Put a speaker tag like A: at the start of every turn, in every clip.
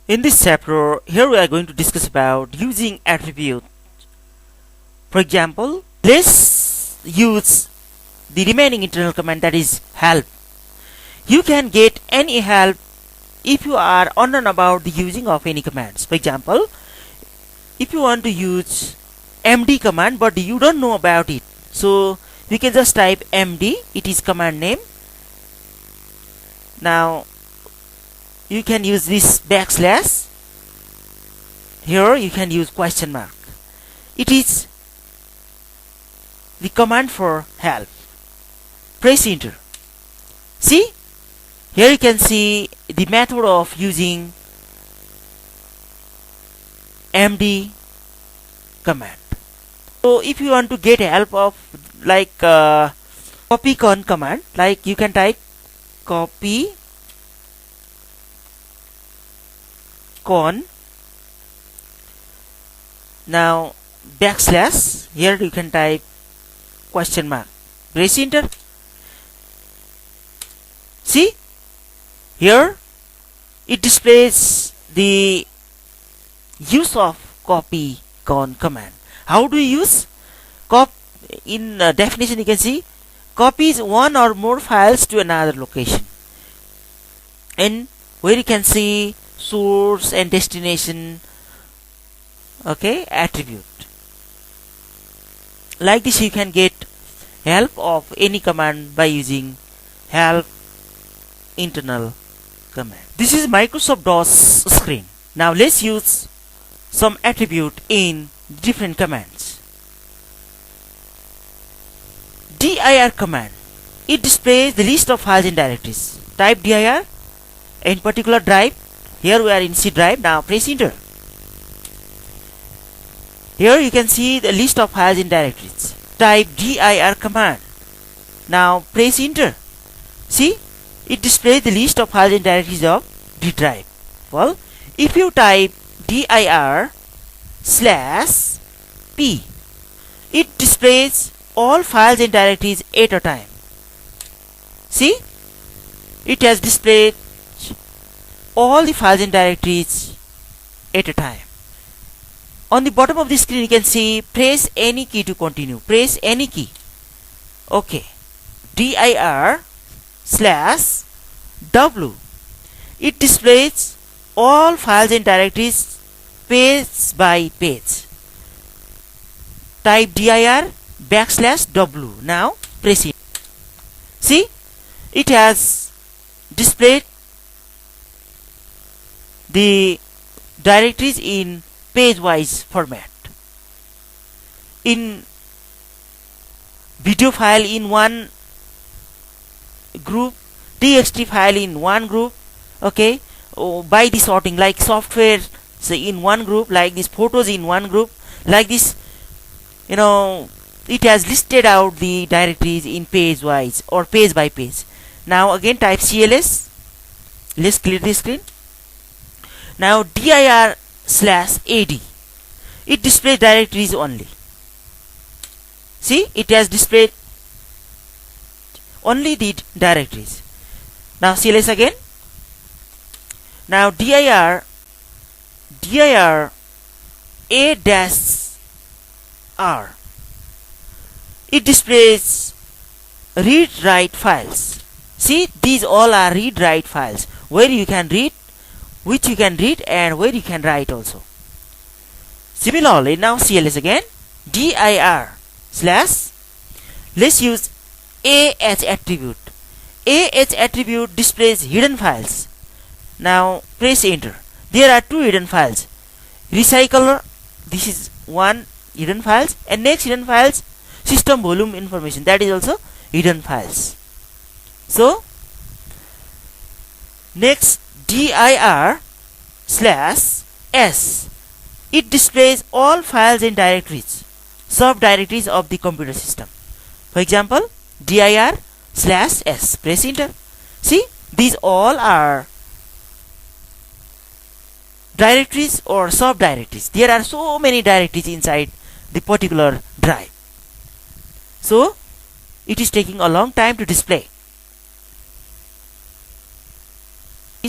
A: In this chapter, here we are going to discuss about using attribute. For example, let's use the remaining internal command, that is help. You can get any help if you are unknown about the using of any commands. For example, if you want to use md command but you don't know about it, so you can just type md, it is command name. Now you can use this backslash. Here you can use question mark. It is the command for help. Press enter. See, here you can see the method of using md command. So if you want to get help of like copy con command, like you can type copy con, now backslash, here you can type question mark, press enter. See, here it displays the use of copy con command. How do you use? In definition you can see copies one or more files to another location, and where you can see source and destination, okay, attribute. Like this you can get help of any command by using help internal command. This is Microsoft DOS screen. Now let's use some attribute in different commands. dir command, it displays the list of files and directories. Type dir in particular drive. Here we are in C drive. Now press enter. Here you can see the list of files and directories. Type dir command. Now press enter. See, it displays the list of files and directories of D drive. Well, if you type dir slash p, it displays all files and directories at a time. See, it has displayed all the files and directories at a time. On the bottom of the screen you can see press any key to continue. Press any key. Okay. dir slash w, it displays all files and directories page by page. Type dir backslash w. Now press it. See, it has displayed the directories in page wise format. In video file in one group, txt file in one group, okay, by the sorting, like software say in one group, like this photos in one group, like this, it has listed out the directories in page wise or page by page. Now again type cls. Let's clear the screen. Now dir slash ad, it displays directories only. See, it has displayed only the directories. Now cls again. Now dir a dash r, it displays read write files. See, these all are read write files where you can read, which you can read, and where you can write also. Similarly, now cls again. dir slash, let's use ah attribute. Ah attribute displays hidden files. Now press enter. There are two hidden files. Recycler, this is one hidden files, and next hidden files system volume information, that is also hidden files. So next dir slash s, it displays all files and directories, subdirectories of the computer system. For example, dir slash s, press enter. See, these all are directories or subdirectories. There are so many directories inside the particular drive, so it is taking a long time to display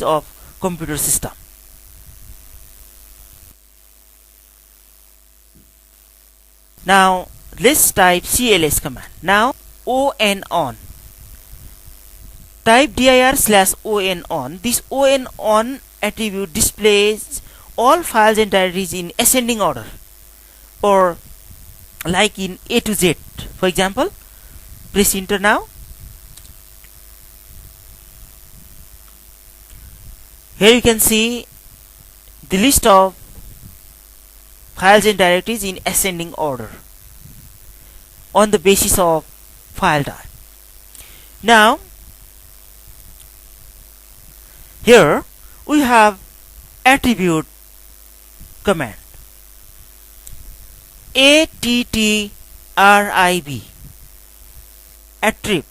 A: of computer system. Now let's type cls command. Now on. Type dir/on. This on attribute displays all files and directories in ascending order, or like in A to Z. For example, press enter now. Here you can see the list of files and directories in ascending order on the basis of file type. Now here we have attribute command, attrib attrib.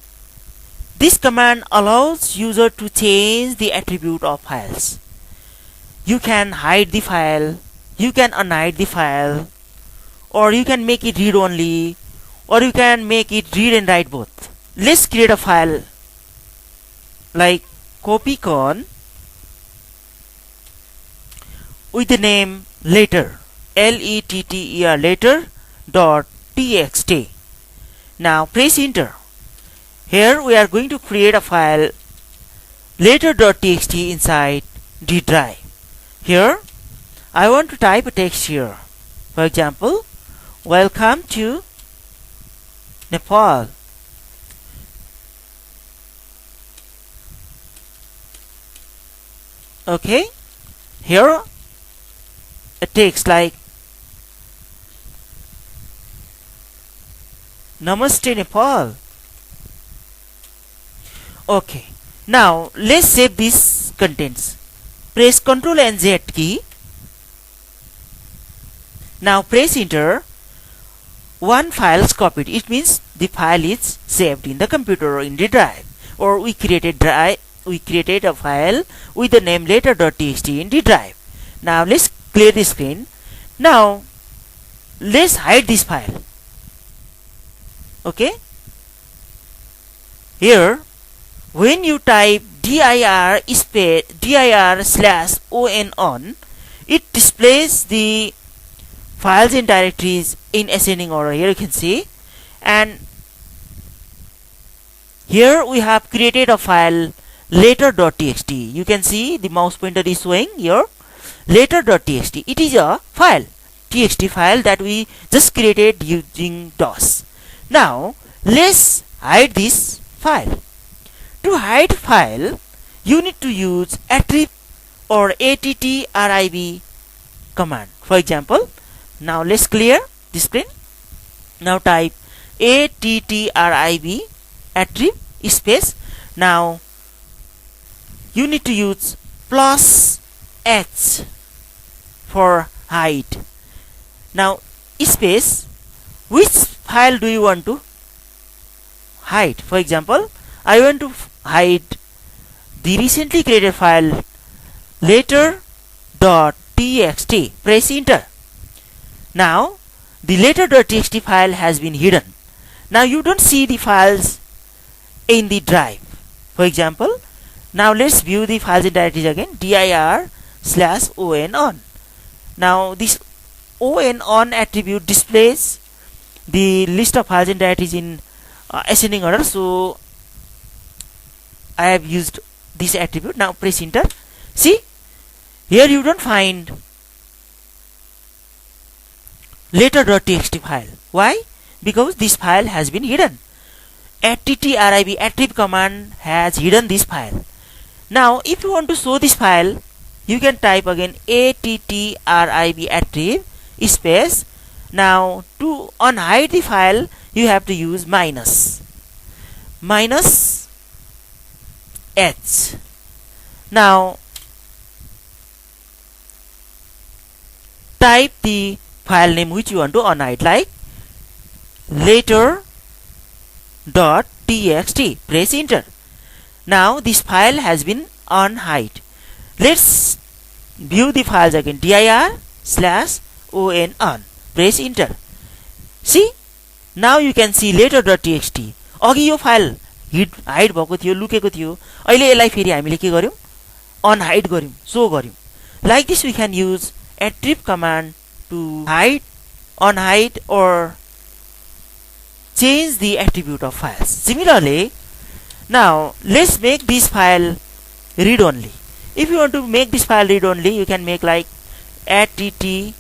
A: This command allows user to change the attribute of files. You can hide the file, you can unhide the file, or you can make it read only, or you can make it read and write both. Let's create a file like copycon with the name letter, letter, letter dot txt. Now press enter. Here we are going to create a file letter.txt inside D drive. Here I want to type a text here. For example, welcome to Nepal. Okay, here a text like Namaste Nepal. Okay, now let's save these contents. Press Ctrl and Z key. Now press enter. One file is copied. It means the file is saved in the computer or in the drive. Or we created a file with the name letter.txt in the drive. Now let's clear the screen. Now let's hide this file. Okay. Here, when you type dir/on, it displays the files and directories in ascending order. Here you can see, and here we have created a file letter.txt. You can see the mouse pointer is showing here letter.txt. It is a file, txt file that we just created using DOS. Now let's hide this file. To hide file, you need to use attrib or attrib command. For example, now let's clear the screen. Now type attrib attrib space. Now you need to use +H for hide. Now space, which file do you want to hide? For example, I want to hide the recently created file letter.txt. Press enter. Now the letter.txt file has been hidden. Now you don't see the files in the drive. For example, now let's view the files and directories again. dir/on. Now this on attribute displays the list of files and directories in ascending order. So I have used this attribute. Now press enter. See, here you don't find letter.txt file. Why? Because this file has been hidden. attrib attrib command has hidden this file. Now if you want to show this file, you can type again attrib attrib space. Now to unhide the file, you have to use minus h. Now type the file name which you want to unhide, like letter.txt. Press enter. Now this file has been unhide. Let's view the files again. dir/on. Press enter. See, now you can see letter.txt. अघि यो file hide भएको थियो, लुकेको थियो. अहिले यसलाई फेरि हामीले के गर्यौं? अनहाइड गर्यौं, शो गर्यौं. Like this we can use attrib command to hide, unhide or change the attribute of files. Similarly, now let's make this file read only. If you want to make this file read only, you can make like @ttrib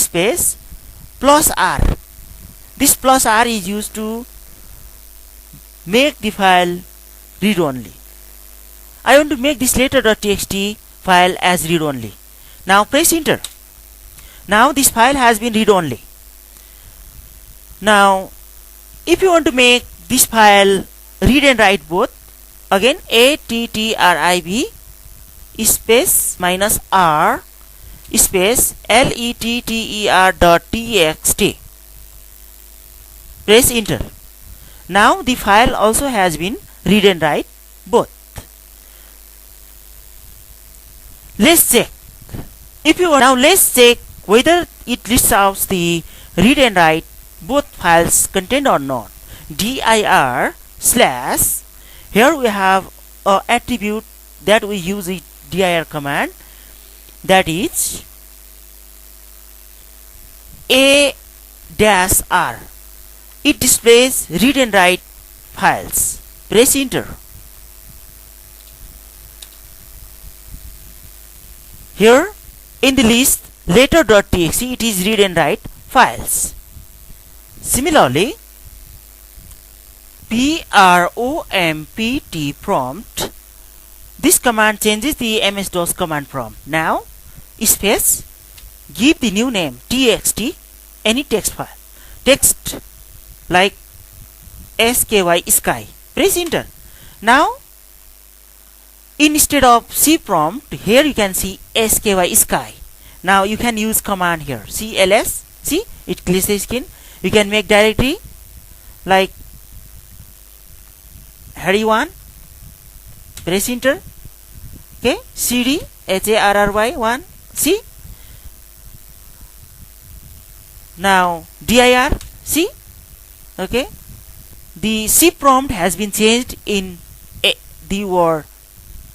A: space plus R. This plus R is used to make the file read only. I want to make this letter.txt file as read only. Now press enter. Now this file has been read only. Now if you want to make this file read and write both, again attrib space minus R space letter.txt. Press enter. Now the file also has been read and write both. Let's check. Now let's check whether it lists out the read and write both files content or not. dir slash, here we have a attribute that we use the dir command, that is a-r. It displays read and write files. Press enter. Here in the list letter.txt, it is read and write files. Similarly, prompt prompt, this command changes the MS-DOS command prompt. Now space, give the new name txt, any text file, text like sky. Press enter. Now instead of C prompt, here you can see sky. Now you can use command here cls. See, it clears the screen. You can make directory like harry1. Press enter. Okay, cd harry1. See, now dir. See, okay, the C prompt has been changed in the word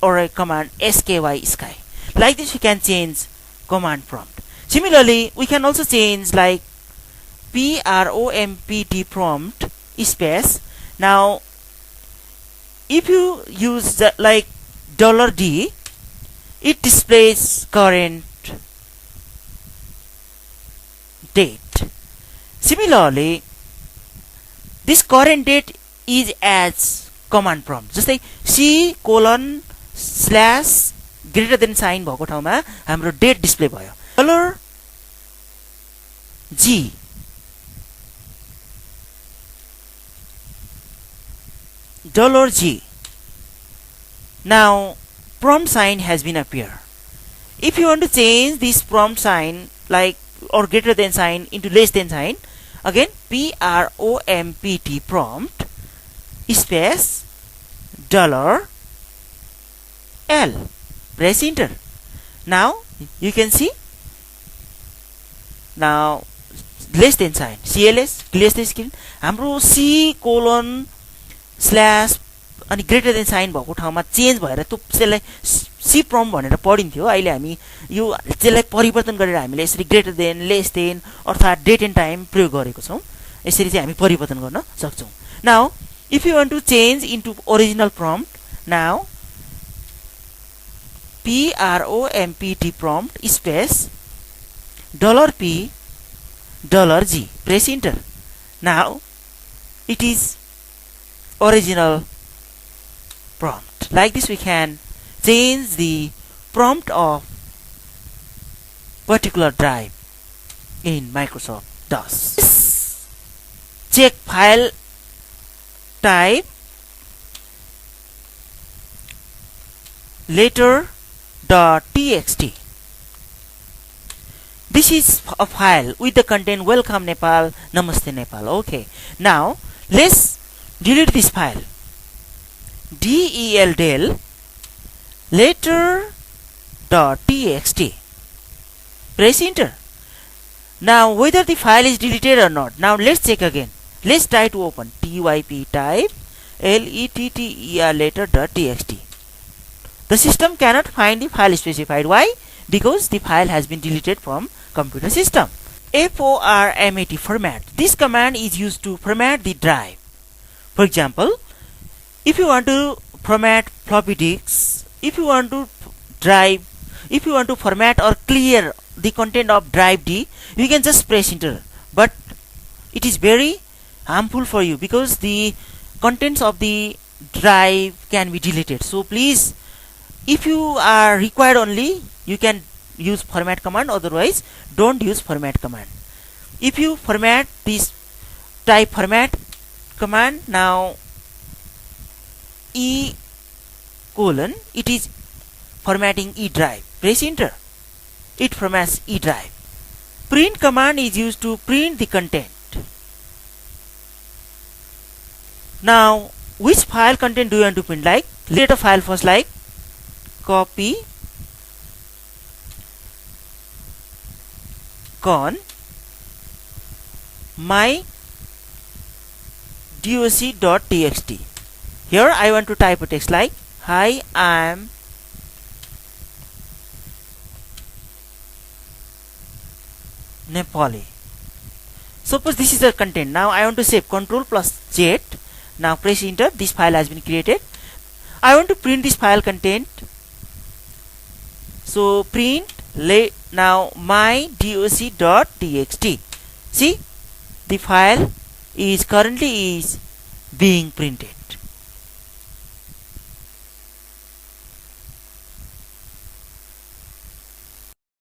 A: or a command sky. Like this, we can change command prompt. Similarly, we can also change like prompt prompt space. Now if you use the, like $D, it displays current date. Similarly, this current date is as command prompt. Just like C:/ greater than sign भएको ठाउँमा हाम्रो date display भयो. $G. Now prompt sign has been appear. If you want to change this prompt sign like or greater than sign into less than sign, again prompt prompt space $L. Press enter. Now you can see, now less than sign cls clears the screen. हाम्रो C:/ अनि greater than sign भएको ठाउँमा change भएर त्यो त्यसलाई सी prompt भनेर पढिन्थ्यो. अहिले हामी यो त्यसलाई परिवर्तन गरेर हामीले यसरी ग्रेटर देन, लेस देन अर्थात डेट एन्ड टाइम प्रयोग गरेको छौं. यसरी चाहिँ हामी परिवर्तन गर्न सक्छौं. Now if you want to change into original prompt, now prompt prompt space $P $G. Press enter. Now it is original prompt. Like this, we can change the prompt of particular drive in Microsoft DOS. Check file type letter.txt. This is a file with the content welcome Nepal, namaste Nepal. Okay, now let's delete this file. del letter.txt. Press enter. Now whether the file is deleted or not. Now let's check again. Let's try to open typ type letter.txt. The system cannot find the file specified. Why? Because the file has been deleted from computer system. format format. This command is used to format the drive. For example, if you want to format floppy disks, if you want to format or clear the content of drive D, you can just press enter. But it is very harmful for you because the contents of the drive can be deleted. So please, if you are required only, you can use format command, otherwise don't use format command. If you format this, type format command, now E colon, it is formatting E drive, press enter, it formats E drive. Print command is used to print the content. Now which file content do you want to print? Like create a file first, like copy con my doc.txt. Here I want to type a text like, hi, I am Nepali. Suppose this is the content. Now I want to save, Ctrl plus Z. Now press enter. This file has been created. I want to print this file content. So print now my doc.txt. See, the file is currently being printed.